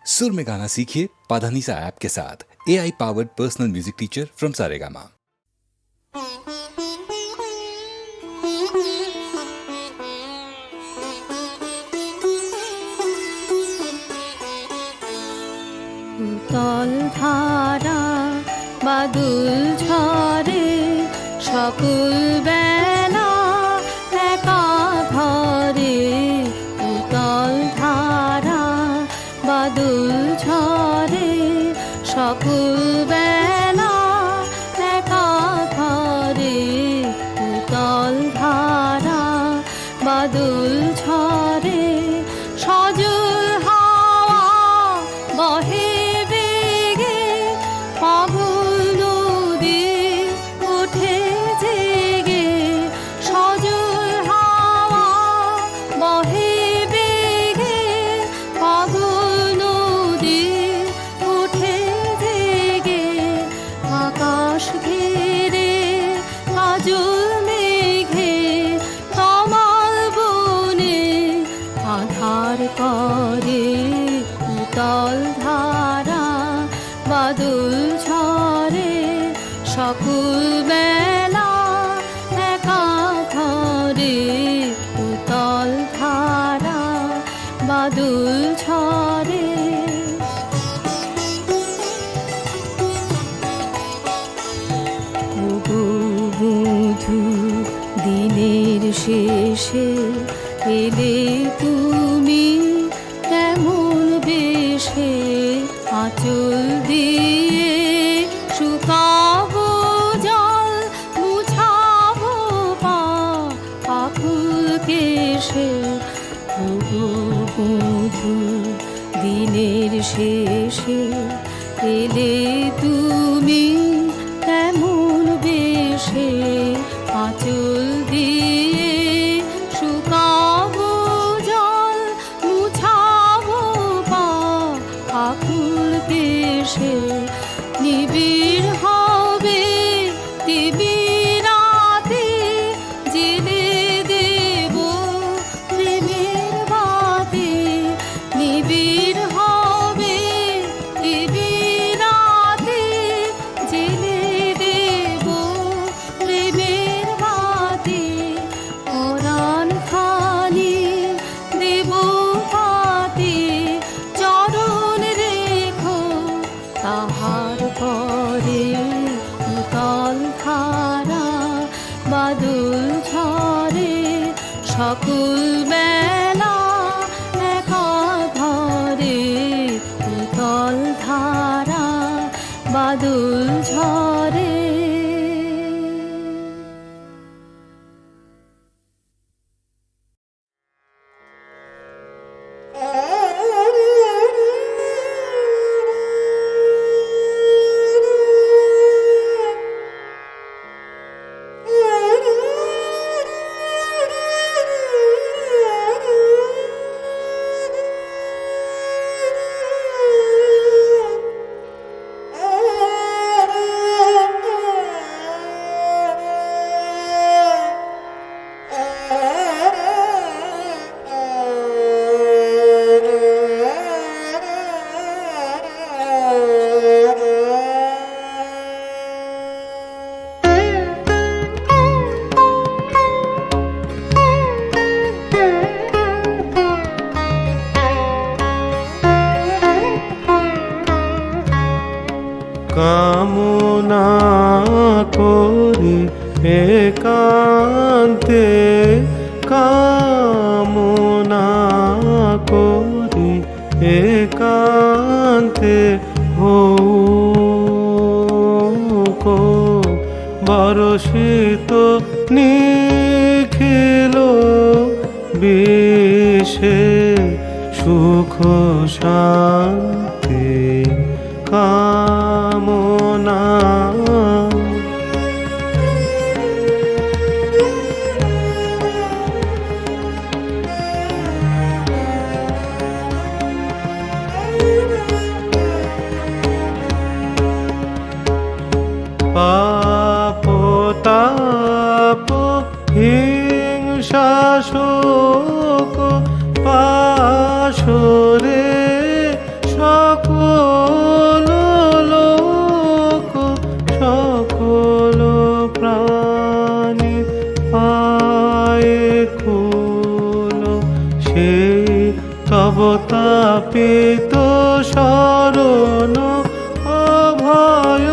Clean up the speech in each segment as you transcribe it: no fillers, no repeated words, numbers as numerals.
सुर में गाना सीखिए पाधानीसा ऐप के साथ। AI powered personal music teacher from Saregama. উতল ধারা বাদুল ঝরে সকুল বেলা একা ঘরে। উতল ধারা বাদুল ঝরে সকুল বেলা একা ঘরে। উতল ধারা বাদুল ঝরে সজল হাওয়া বহে বেগে পাগল নদী ওঠে জেগে। সজল হাওয়া বহে বেগে পাগল নদী ওঠে জেগে। আকাশ ঘিরে কাজল মেঘে তমাল বনে আধার করে। উতল ধারা বাদুল ঝরে সকুল বেলা একা ঘরে। উতল ধারা বাদুল ঝরে। বধূ দিনের শেষে এলে তুমি কেমন বেশে। আঁচল দিয়ে শুকাবো জল মুছাবো পা আকুল কেশে। বধূ দিনের শেষে এলে তুমি কেমন বেশে। আঁচল দিয়ে শুকাবো জল মুছাবো পা আকুল কেশে। নিবিড় হবে রাতে জেলে দেব প্রেমের বাতি। নিবিড় হবে রাতে জেলে দেব প্রেমের বাতি। পরাণ খানি দেব পাতি চরণ রেখো তাহার পরে। উতল ধারা বাদুল ঝরে সকুল বেলা একা ঘরে। উতল ধারা বাদুল ঝরে। কামনা করি একান্তে, কামনা করি একান্তে হোক বর্ষিত নিখিল বিষে সুখ শান্তি কামনা। পাপ তাপ হিংসা শোক পাশরে সব তো শরণ অভয়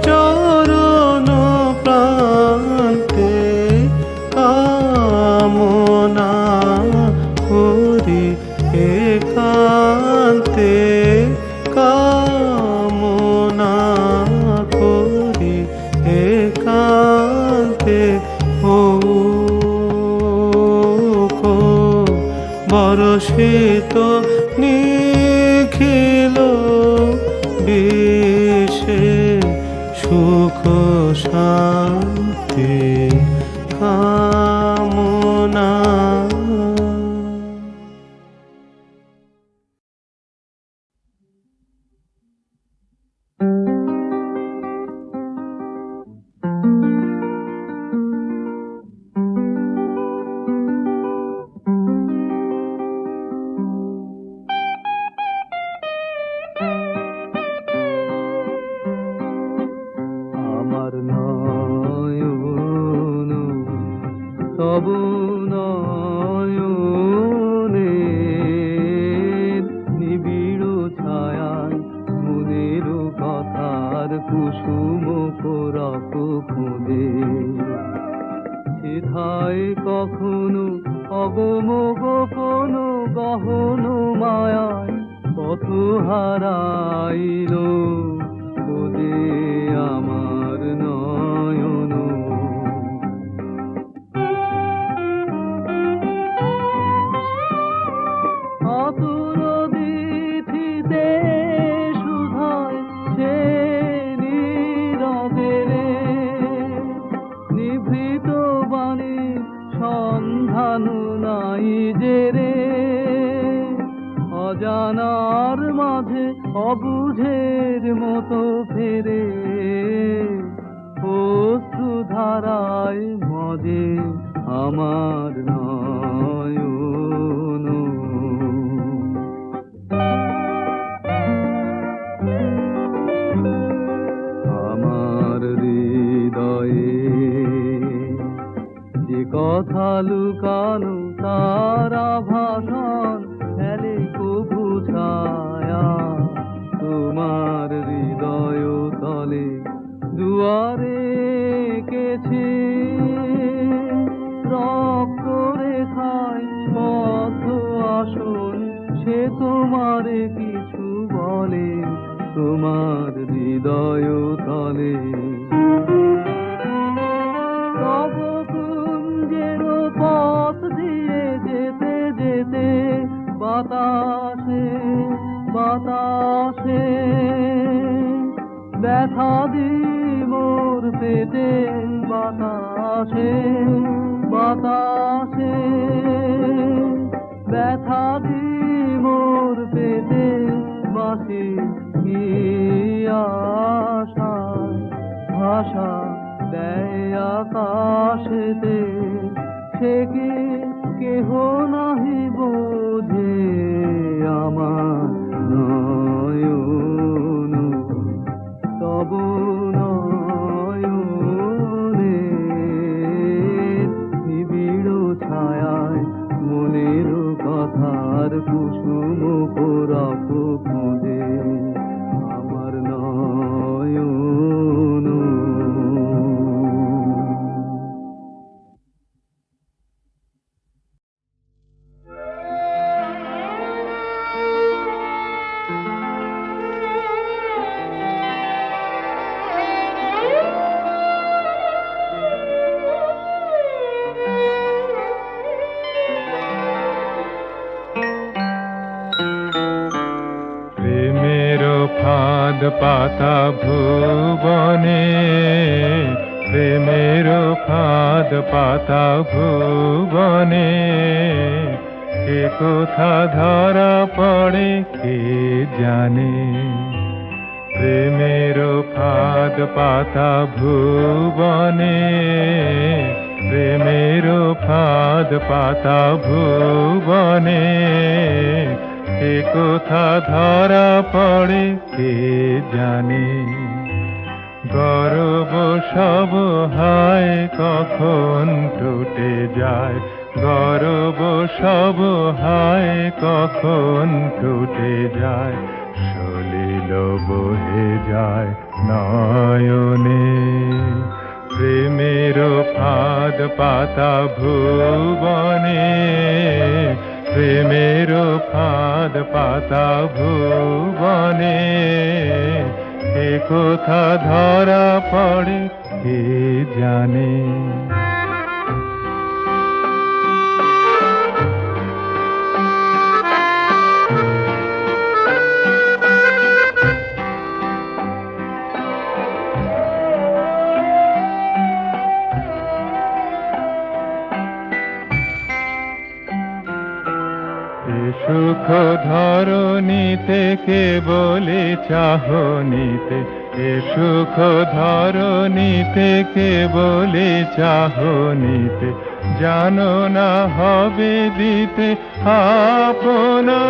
চরণ প্রান্তে কামনা করি একান্তে কামনা করি একান্তে ও বরষিত নিখিল বিশ্বে সুখ শান্তি কামনা। আমার নয়ন সব নয়নে নিবিড় ছায়ায় মনের কথার কুসুম কোরক খুঁজে সেথায় কখনো অগম গোপন গহন মায়ায় পথ হারাইল বোঝে আমার নয়ন। আতুর দিঠিতে সুধায় সে নীরবে রে নিভৃত বাণী সন্ধান নাই যে রে অজানার মাঝে অবুঝের মতো ফেরে অশ্রু ধারায় মজে আমার নয়ন। আমার হৃদয়ে যে কথা লুকানো তারা ভাষণ ফেলে কবু ছায়া তোমার হৃদয় তলে দুয়ারে কেছে রক্ত রেখায় পথ আসন সে তোমারে কিছু বলে তোমার হৃদয় তলে। তব কুঞ্জের পথ দিয়ে যেতে যেতে বাতাসে বাতাসে ব্যথা দি মোর পেটে বাতাসে বাতাসে ব্যথা দি মোর পেটে বাসি কি আশায় ভাষা দেয় আকাশেতে সে কি কেহ নাহি বোঝে আমার নয়ন তব নয়নে নিবিড় ছায়ায় মনের কথার কুসুম কোরক খুঁজে আমার নয়ন। ফাঁদ পাতা ভুবনে প্রেমের ফাঁদ পাতা ভুবনে কে কোথা ধরা পড়ে কে জানে প্রেমের ফাঁদ পাতা ভুবনে প্রেমের ফাঁদ পাতা ভুবনে কে কোথা ধরা পড়ে কে জানে গর্ব সব হায় কখন টুটে যায় গর্ব সব হায় কখন টুটে যায়, সলিল বহে যায় নয়নে। প্রেমের ফাঁদ পাতা ভুবনে, প্রেমের ফাঁদ পাতা ভুবনে, এ কোথা ধরা পড়ে কে জানে। সুখ ধরণীতে কে বলে চাহনিতে, এ সুখ ধরণীতে কে বলে চাহনিতে, জানো না হবে দিতে আপনা।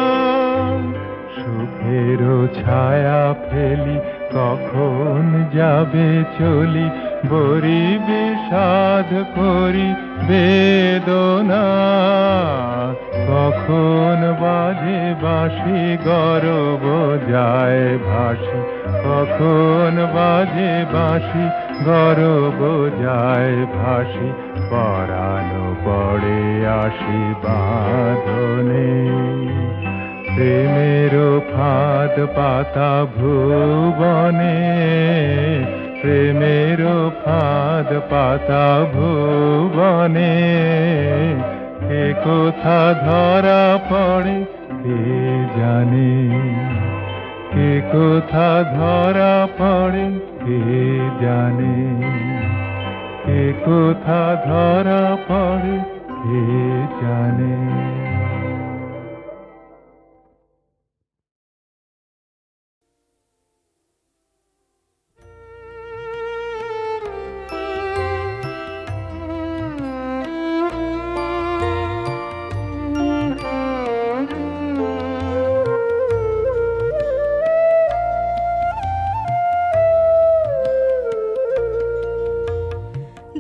সুখের ছায়া ফেলি কখন যাবে চলি, বরি বিষাদ করি বেদনা। কখন বাজে বাঁশি গরব যায় ভাসি, কখন বাজে বাঁশি গরব যায় ভাসি, পরানো পড়ে আসি বাঁধনে। প্রেমের ফাঁদ পাতা ভুবনে, প্রেমের ফাঁদ পাতা ভুবনে, কে কোথা ধরা পড়ে কে জানে, কে কোথা ধরা পড়ে কে জানে, কে কোথা ধরা পড়ে কে জানে।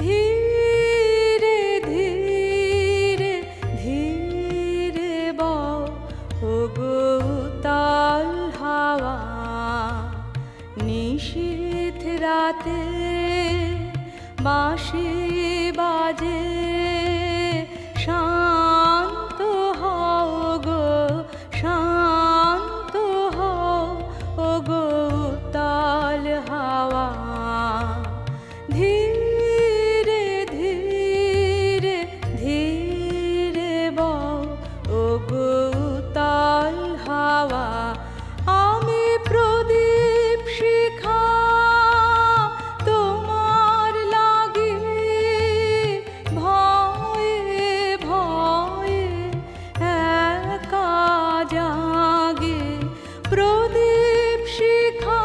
ধীরে ধীরে ধীরে বও ওগো উতাল হাওয়া, নিশীথ রাতে বাঁশি বাজে, শান্ত হও গো শান্ত হও ওগো উতাল হাওয়া। ধীরে ধীরে ধীরে বও ওগো উতাল হাওয়া, আমি প্রদীপ শিখা তোমার লাগি, ভয়ে ভয়ে একা জাগে। প্রদীপ শিখা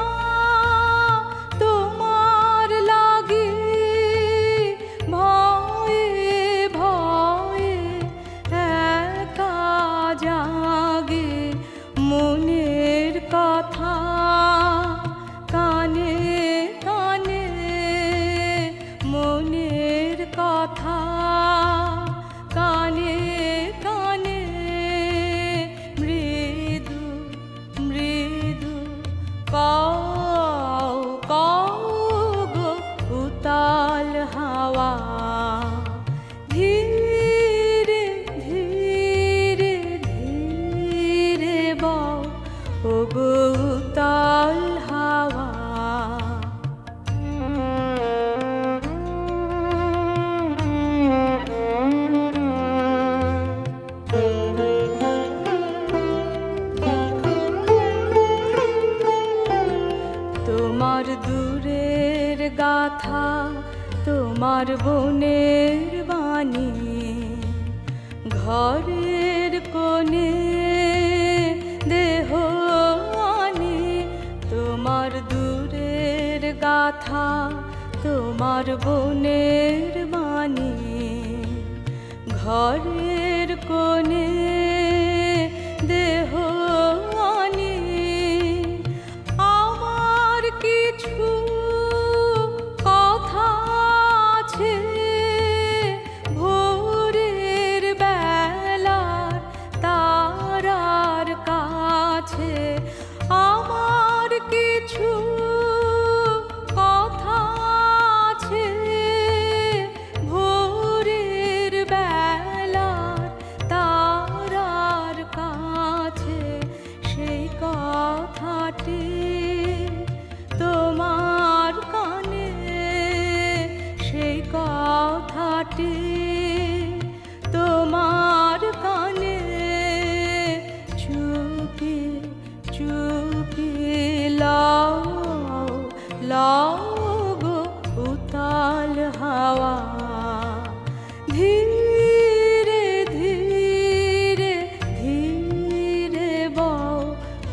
তোমার লাগি, ভয়ে ভয়ে একা জাগে। মনের কথা কানে কানে, মনের কথা কানে কানে, মৃদু মৃদু কও কও গো উতাল হাওয়া। ধীরে ধীরে ধীরে বও ওগো উতাল হাওয়া। তোমার দূরের গাথা, তোমার বনের বাণী, ঘরের কোণে দেহ আনি। তোমার দূরের গাথা, তোমার বনের বাণী, ঘরের কোণে দেহ আনি। আমার কিছু কথা আছে ভোরের কিছু কথা আছে ভোরের বেলার তারার কাছে, সেই কথাটি তোমার কানে, সেই কথাটি তোমার কানে চুপি চুপি লাও লাও গো উতাল হাওয়া, ধীরে ধীরে ধীরে বও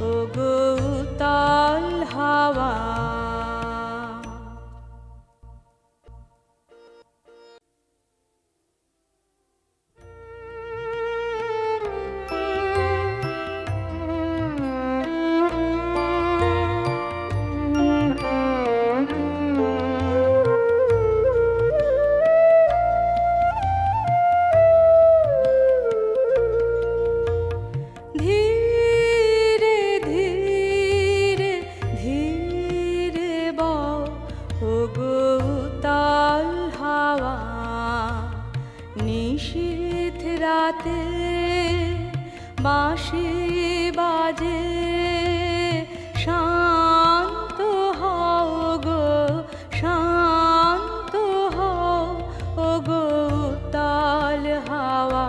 ও গো উতাল হাওয়া। ধীরে ধীরে ধীরে বও ও গো উতাল হাওয়া, নিশীথ রাতে বাঁশি বাজে, শান্ত হও গো শান্ত হও ও গো উতাল হাওয়া,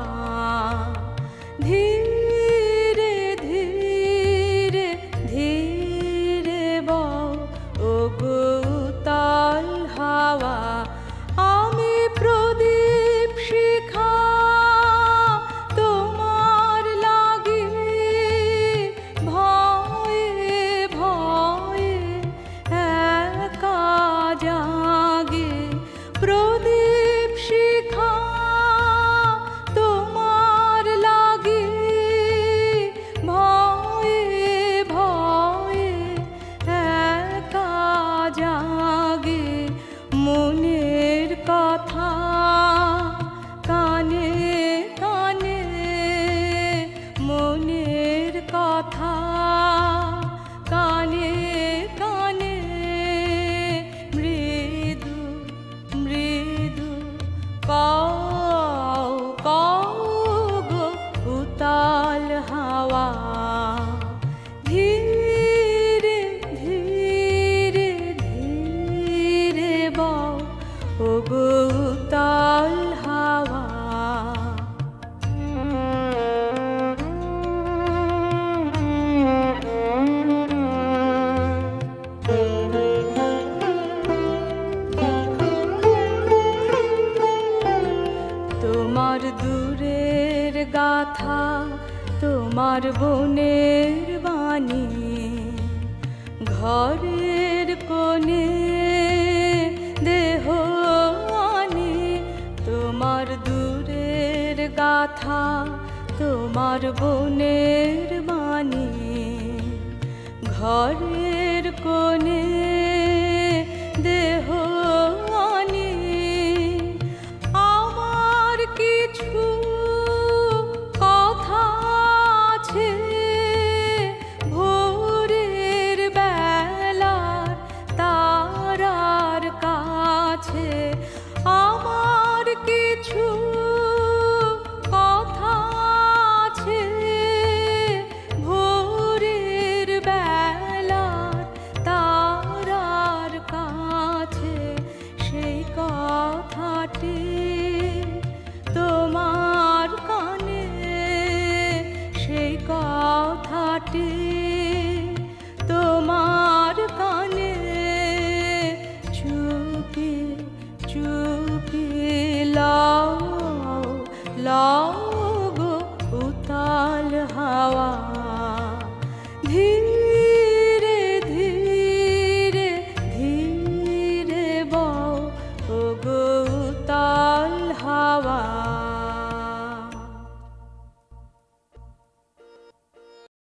ধীরে ধীরে ধীরে বও ও গো উতাল হাওয়া। আমি প্রদীপ শিখা তোমার লাগি ভয়ে ভয়ে একা জাগে, প্রদীপ শিখা তোমার লাগি ভয়ে ভয়ে একা জাগে, মনের কথা কানে কানে, মনের কথা কানে কানে, মৃদু মৃদু কও কও গো উতাল হাওয়া, ধীরে ধীরে ধীরে বও ও গো উতাল হাওয়া। তোমার দূরের গাথা, তোমার বনের বাণী, ঘরের কোণে দেহ আনি, তোমার দূরের গাথা, তোমার বনের বাণী, ঘরের কোণে